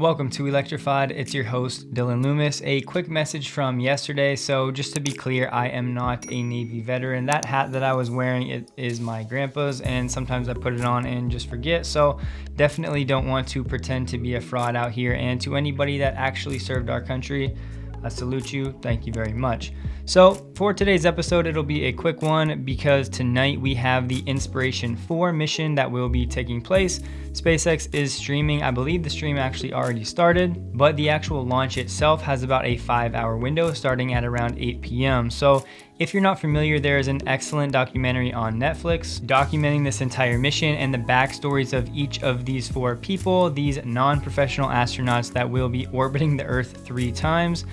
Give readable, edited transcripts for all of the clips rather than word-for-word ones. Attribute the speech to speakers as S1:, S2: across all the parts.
S1: Welcome to Electrified. It's your host, Dylan Loomis. A quick message from yesterday. So just to be clear, I am not a Navy veteran. That hat that I was wearing, it is my grandpa's, and sometimes I put it on and just forget. So definitely don't want to pretend to be a fraud out here. And to anybody that actually served our country, I salute you. Thank you very much. So for today's episode, it'll be a quick one because tonight we have the Inspiration 4 mission that will be taking place. SpaceX is streaming. I believe the stream actually already started, but the actual launch itself has about a 5-hour window starting at around 8 p.m. So if you're not familiar, there is an excellent documentary on Netflix documenting this entire mission and the backstories of each of these 4 people, these non-professional astronauts that will be orbiting the Earth 3 times.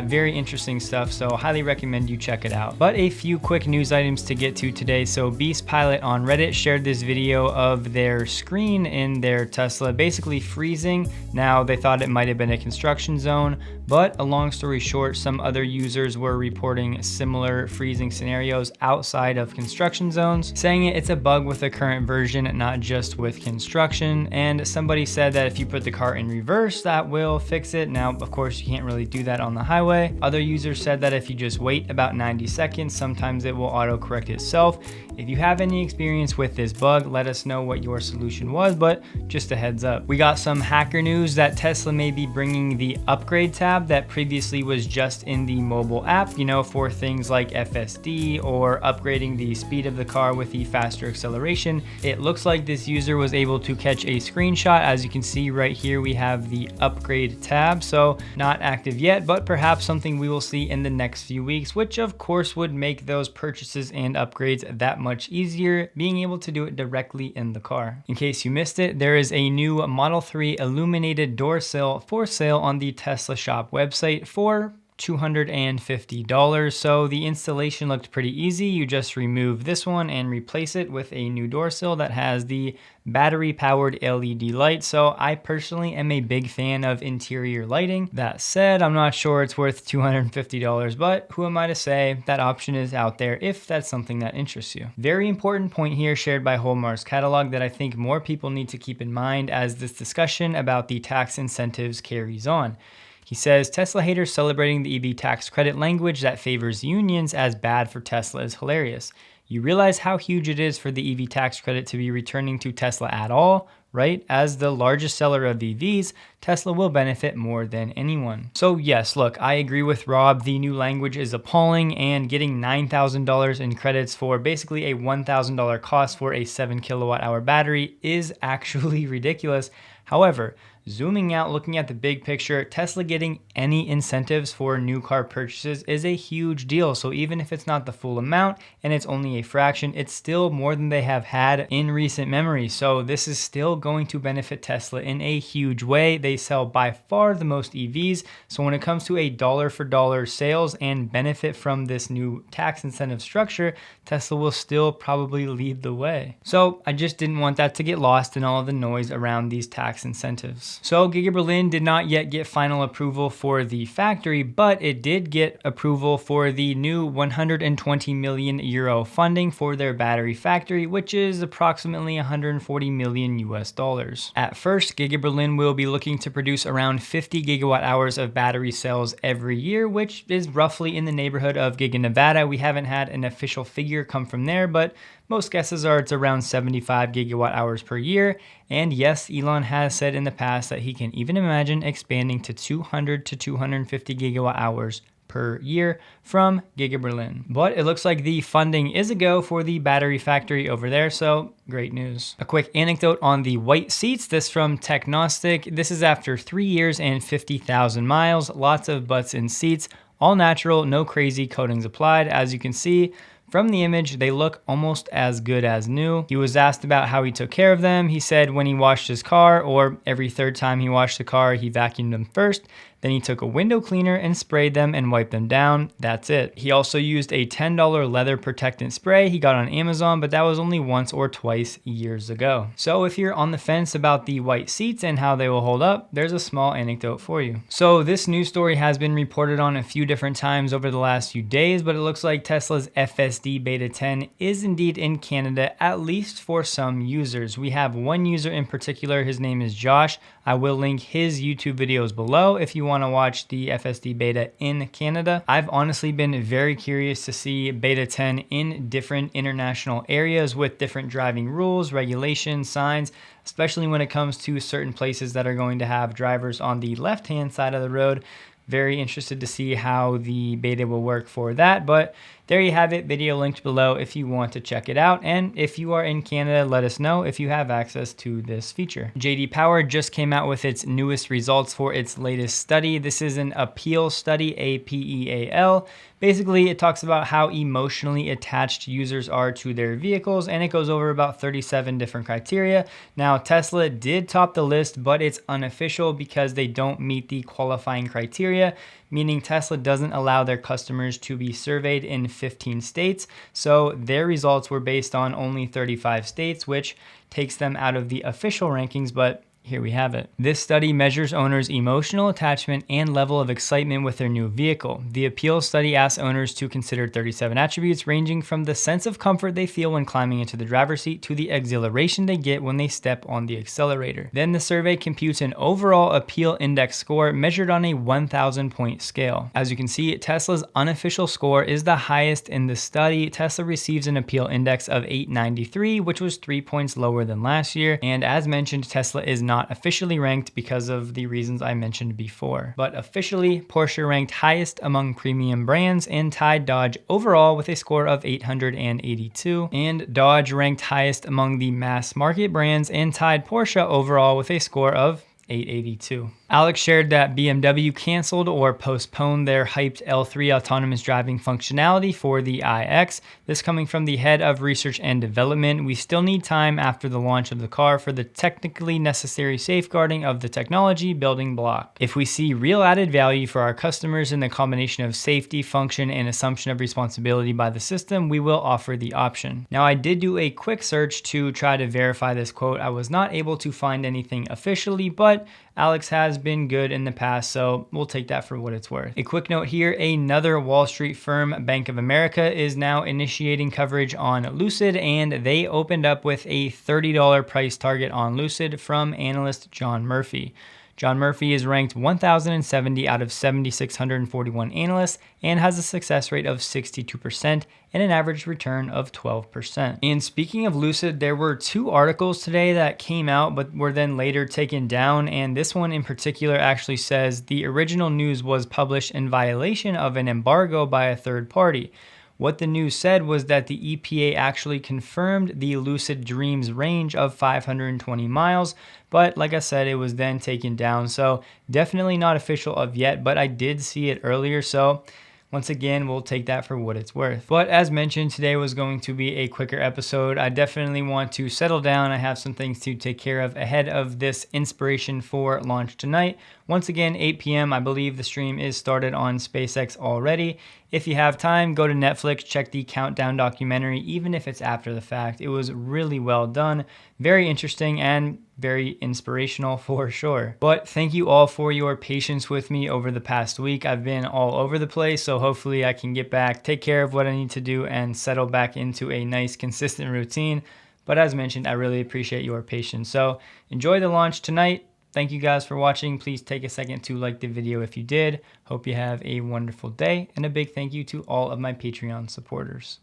S1: Very interesting stuff, so highly recommend you check it out. But a few quick news items to get to today. So Beast Pilot on Reddit shared this video of their screen in their Tesla basically freezing. Now, they thought it might have been a construction zone, but a long story short, some other users were reporting similar freezing scenarios outside of construction zones, saying it's a bug with the current version, not just with construction. And somebody said that if you put the car in reverse, that will fix it. Now, of course, you can't really do that on the highway. Other users said that if you just wait about 90 seconds, sometimes it will auto-correct itself. If you have any experience with this bug, let us know what your solution was, but just a heads up. We got some hacker news that Tesla may be bringing the upgrade tab that previously was just in the mobile app, for things like FSD or upgrading the speed of the car with the faster acceleration. It looks like this user was able to catch a screenshot. As you can see right here, we have the upgrade tab. So not active yet, but perhaps something we will see in the next few weeks, which of course would make those purchases and upgrades that much easier, being able to do it directly in the car. In case you missed it, there is a new Model 3 illuminated door sill for sale on the Tesla shop website for $250. So the installation looked pretty easy. You just remove this one and replace it with a new door sill that has the battery powered LED light. So I personally am a big fan of interior lighting. That said, I'm not sure it's worth $250, but who am I to say? That option is out there if that's something that interests you. Very important point here shared by Hallmark's catalog that I think more people need to keep in mind as this discussion about the tax incentives carries on. He says, Tesla haters celebrating the EV tax credit language that favors unions as bad for Tesla is hilarious. You realize how huge it is for the EV tax credit to be returning to Tesla at all, right? As the largest seller of EVs, Tesla will benefit more than anyone. So yes, look, I agree with Rob. The new language is appalling, and getting $9,000 in credits for basically a $1,000 cost for a 7 kilowatt hour battery is actually ridiculous. However, zooming out, looking at the big picture, Tesla getting any incentives for new car purchases is a huge deal. So even if it's not the full amount and it's only a fraction, it's still more than they have had in recent memory. So this is still going to benefit Tesla in a huge way. They sell by far the most EVs. So when it comes to a dollar for dollar sales and benefit from this new tax incentive structure, Tesla will still probably lead the way. So I just didn't want that to get lost in all of the noise around these tax incentives. So Giga Berlin did not yet get final approval for the factory, but it did get approval for the new 120 million euro funding for their battery factory, which is approximately 140 million US dollars. At first, Giga Berlin will be looking to produce around 50 gigawatt hours of battery cells every year, which is roughly in the neighborhood of Giga Nevada. We haven't had an official figure come from there, but most guesses are it's around 75 gigawatt hours per year. And yes, Elon has said in the past that he can even imagine expanding to 200 to 250 gigawatt hours per year from Giga Berlin. But it looks like the funding is a go for the battery factory over there, so great news. A quick anecdote on the white seats, this from Technostic. This is after 3 years and 50,000 miles, lots of butts in seats, all natural, no crazy coatings applied. As you can see, from the image, they look almost as good as new. He was asked about how he took care of them. He said when he washed his car, or every third time he washed the car, he vacuumed them first. Then he took a window cleaner and sprayed them and wiped them down. That's it. He also used a $10 leather protectant spray he got on Amazon, but that was only once or twice years ago. So if you're on the fence about the white seats and how they will hold up, there's a small anecdote for you. So this news story has been reported on a few different times over the last few days, but it looks like Tesla's FSD FSD Beta 10 is indeed in Canada, at least for some users. We have one user in particular, his name is Josh. I will link his YouTube videos below if you want to watch the FSD Beta in Canada. I've honestly been very curious to see Beta 10 in different international areas with different driving rules, regulations, signs, especially when it comes to certain places that are going to have drivers on the left-hand side of the road. Very interested to see how the beta will work for that, but there you have it, video linked below if you want to check it out. And if you are in Canada, let us know if you have access to this feature. JD Power just came out with its newest results for its latest study. This is an appeal study, APEAL. Basically, it talks about how emotionally attached users are to their vehicles, and it goes over about 37 different criteria. Now, Tesla did top the list, but it's unofficial because they don't meet the qualifying criteria, meaning Tesla doesn't allow their customers to be surveyed in 15 states. So their results were based on only 35 states, which takes them out of the official rankings, but here we have it. This study measures owners' emotional attachment and level of excitement with their new vehicle. The appeal study asks owners to consider 37 attributes ranging from the sense of comfort they feel when climbing into the driver's seat to the exhilaration they get when they step on the accelerator. Then the survey computes an overall appeal index score measured on a 1,000-point scale. As you can see, Tesla's unofficial score is the highest in the study. Tesla receives an appeal index of 893, which was 3 points lower than last year. And as mentioned, Tesla is not officially ranked because of the reasons I mentioned before. But officially, Porsche ranked highest among premium brands and tied Dodge overall with a score of 882. And Dodge ranked highest among the mass market brands and tied Porsche overall with a score of 882. Alex shared that BMW canceled or postponed their hyped L3 autonomous driving functionality for the iX. This coming from the head of research and development. We still need time after the launch of the car for the technically necessary safeguarding of the technology building block. If we see real added value for our customers in the combination of safety, function, and assumption of responsibility by the system, we will offer the option. Now, I did do a quick search to try to verify this quote. I was not able to find anything officially, but Alex has been good in the past, so we'll take that for what it's worth. A quick note here, another Wall Street firm, Bank of America, is now initiating coverage on Lucid, and they opened up with a $30 price target on Lucid from analyst John Murphy. John Murphy is ranked 1,070 out of 7,641 analysts and has a success rate of 62% and an average return of 12%. And speaking of Lucid, there were two articles today that came out but were then later taken down, and this one in particular actually says the original news was published in violation of an embargo by a third party. What the news said was that the EPA actually confirmed the Lucid Dreams range of 520 miles, but like I said, it was then taken down. So definitely not official of yet, but I did see it earlier. So once again, we'll take that for what it's worth. But as mentioned, today was going to be a quicker episode. I definitely want to settle down. I have some things to take care of ahead of this inspiration for launch tonight. Once again, 8 p.m. I believe the stream is started on SpaceX already. If you have time, go to Netflix, check the Countdown documentary, even if it's after the fact. It was really well done, very interesting, and very inspirational for sure. But thank you all for your patience with me over the past week. I've been all over the place, so hopefully I can get back, take care of what I need to do, and settle back into a nice, consistent routine. But as mentioned, I really appreciate your patience. So enjoy the launch tonight. Thank you guys for watching. Please take a second to like the video if you did. Hope you have a wonderful day, and a big thank you to all of my Patreon supporters.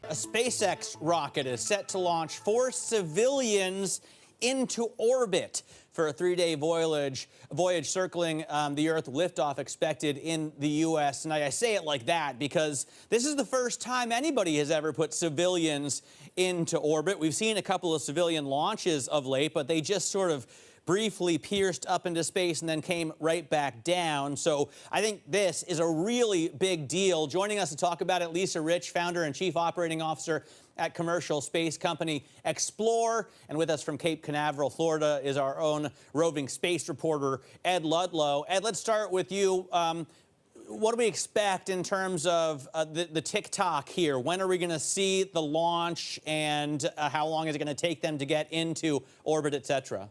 S2: A SpaceX rocket is set to launch 4 civilians into orbit for a 3-day voyage circling the Earth, liftoff expected in the U.S. And I say it like that because this is the first time anybody has ever put civilians into orbit. We've seen a couple of civilian launches of late, but they just sort of briefly pierced up into space and then came right back down. So I think this is a really big deal. Joining us to talk about it, Lisa Rich, founder and chief operating officer at commercial space company Explore. And with us from Cape Canaveral, Florida, is our own roving space reporter, Ed Ludlow. Ed, let's start with you. What do we expect in terms of the tick-tock here? When are we going to see the launch, and how long is it going to take them to get into orbit, et cetera?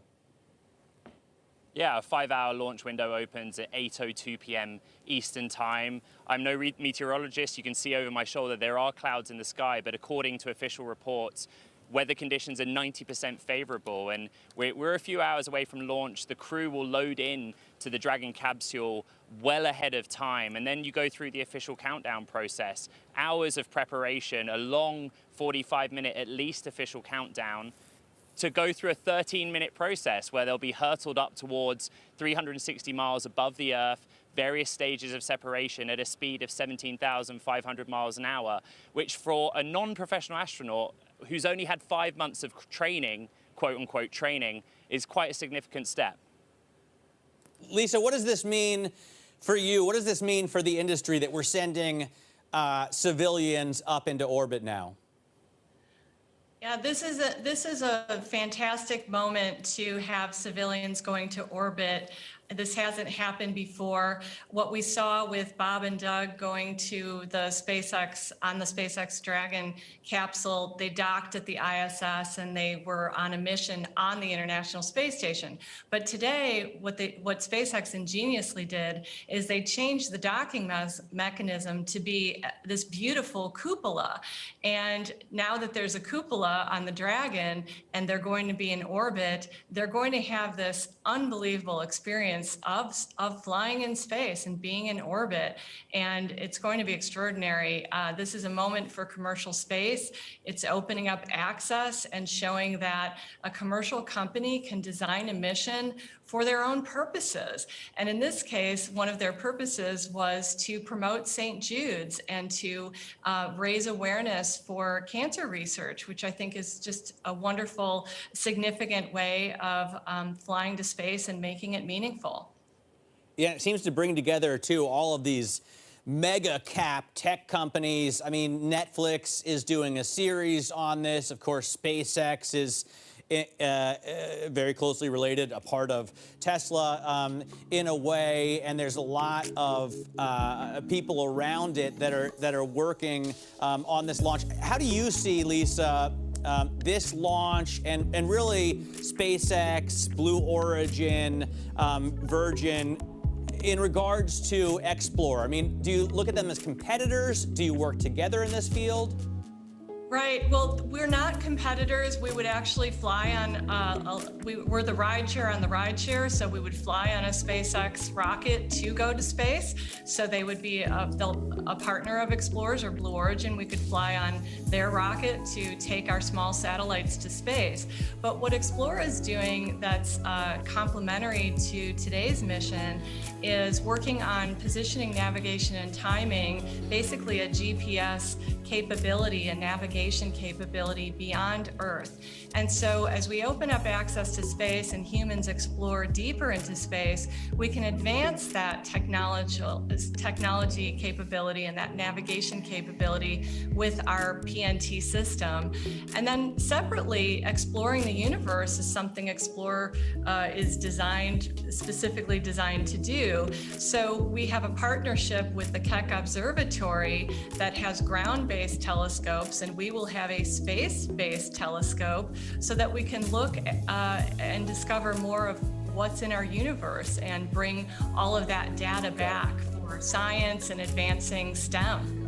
S3: Yeah, a 5-hour launch window opens at 8:02 p.m. Eastern Time. I'm no meteorologist. You can see over my shoulder there are clouds in the sky, but according to official reports, weather conditions are 90% favorable, and we're a few hours away from launch. The crew will load in to the Dragon capsule well ahead of time, and then you go through the official countdown process. Hours of preparation, a long 45-minute at least official countdown, to go through a 13-minute process where they'll be hurtled up towards 360 miles above the Earth, various stages of separation at a speed of 17,500 miles an hour, which for a non-professional astronaut who's only had 5 months of training, quote-unquote training, is quite a significant step.
S2: Lisa, what does this mean for you? What does this mean for the industry that we're sending civilians up into orbit now?
S4: Yeah, this is a fantastic moment to have civilians going to orbit. This hasn't happened before. What we saw with Bob and Doug going to the SpaceX Dragon capsule, they docked at the ISS and they were on a mission on the International Space Station. But today, what SpaceX ingeniously did is they changed the docking mechanism to be this beautiful cupola. And now that there's a cupola on the Dragon and they're going to be in orbit, they're going to have this unbelievable experience of flying in space and being in orbit, and it's going to be extraordinary. This is a moment for commercial space. It's opening up access and showing that a commercial company can design a mission for their own purposes. And in this case, one of their purposes was to promote St. Jude's and to raise awareness for cancer research, which I think is just a wonderful, significant way of flying to space and making it meaningful.
S2: Yeah, it seems to bring together, too, all of these mega cap tech companies. I mean, Netflix is doing a series on this. Of course, SpaceX is very closely related, a part of Tesla in a way, and there's a lot of people around it that are working on this launch. How do you see, Lisa, this launch and really SpaceX, Blue Origin, Virgin, in regards to Explorer? I mean, do you look at them as competitors? Do you work together in this field?
S4: Right. Well, we're not competitors. We would actually fly on, we're the rideshare on the rideshare, so we would fly on a SpaceX rocket to go to space. So they would be a partner of Explorer's or Blue Origin. We could fly on their rocket to take our small satellites to space. But what Explorer is doing that's complementary to today's mission is working on positioning, navigation, and timing, basically a GPS capability, a navigation capability beyond Earth. And so as we open up access to space and humans explore deeper into space, we can advance that technology capability and that navigation capability with our PNT system. And then separately, exploring the universe is something Explorer is specifically designed to do. So we have a partnership with the Keck Observatory that has ground-based telescopes, and we will have a space-based telescope so that we can look and discover more of what's in our universe and bring all of that data back for science and advancing STEM.